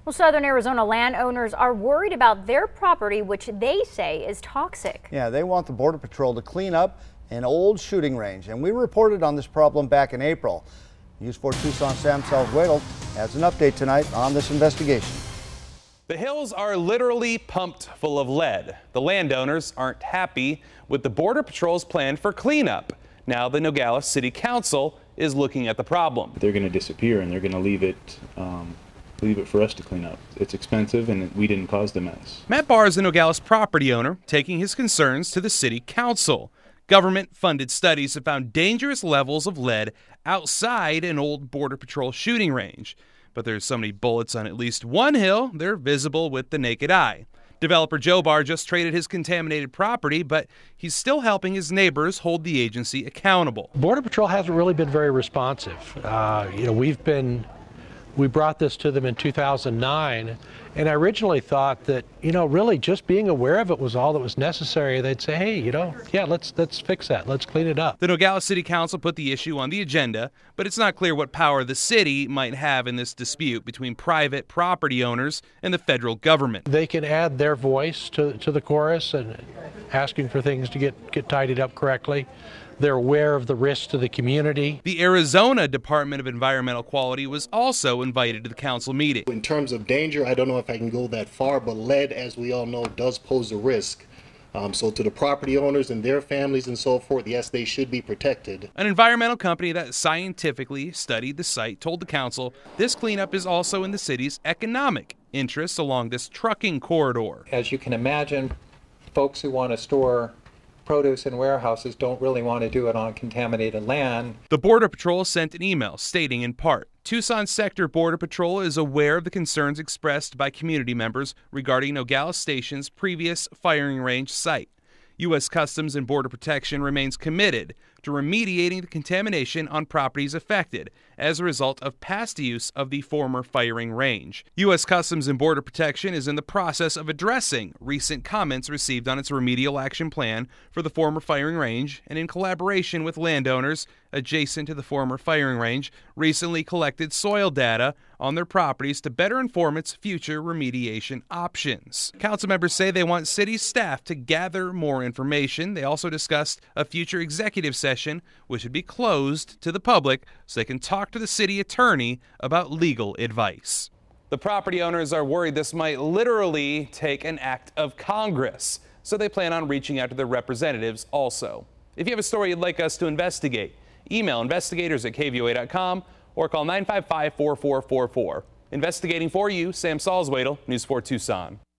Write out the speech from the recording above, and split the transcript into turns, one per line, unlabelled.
Well, Southern Arizona landowners are worried about their property, which they say is toxic.
Yeah, they want the Border Patrol to clean up an old shooting range, and we reported on this problem back in April. News 4 Tucson Sam Salzuelo has an update tonight on this investigation.
The hills are literally pumped full of lead. The landowners aren't happy with the Border Patrol's plan for cleanup. Now the Nogales City Council is looking at the problem.
They're going to disappear and they're going to leave it for us to clean up. It's expensive and we didn't cause the mess.
Matt Barr is a Nogales property owner taking his concerns to the City Council. Government-funded studies have found dangerous levels of lead outside an old Border Patrol shooting range. But there's so many bullets on at least one hill, they're visible with the naked eye. Developer Joe Barr just traded his contaminated property, but he's still helping his neighbors hold the agency accountable.
Border Patrol hasn't really been very responsive. We brought this to them in 2009, and I originally thought that, really just being aware of it was all that was necessary. They'd say, hey, yeah, let's fix that. Let's clean it up.
The Nogales City Council put the issue on the agenda, but it's not clear what power the city might have in this dispute between private property owners and the federal government.
They can add their voice to the chorus and asking for things to get tidied up correctly. They're aware of the risks to the community.
The Arizona Department of Environmental Quality was also invited to the council meeting.
In terms of danger, I don't know if I can go that far, but lead, as we all know, does pose a risk. So to the property owners and their families and so forth, yes, they should be protected.
An environmental company that scientifically studied the site told the council this cleanup is also in the city's economic interests along this trucking corridor.
As you can imagine, folks who want to store produce in warehouses don't really want to do it on contaminated land.
The Border Patrol sent an email stating in part, Tucson Sector Border Patrol is aware of the concerns expressed by community members regarding Nogales Station's previous firing range site. U.S. Customs and Border Protection remains committed to remediating the contamination on properties affected as a result of past use of the former firing range. U.S. Customs and Border Protection is in the process of addressing recent comments received on its remedial action plan for the former firing range, and in collaboration with landowners adjacent to the former firing range, recently collected soil data on their properties to better inform its future remediation options. Council members say they want city staff to gather more information. They also discussed a future executive session, which would be closed to the public so they can talk to the city attorney about legal advice. The property owners are worried this might literally take an act of Congress, so they plan on reaching out to their representatives also. If you have a story you'd like us to investigate, email investigators@KVOA.com or call 955-4444. Investigating for you, Sam Salzuelo, News 4 Tucson.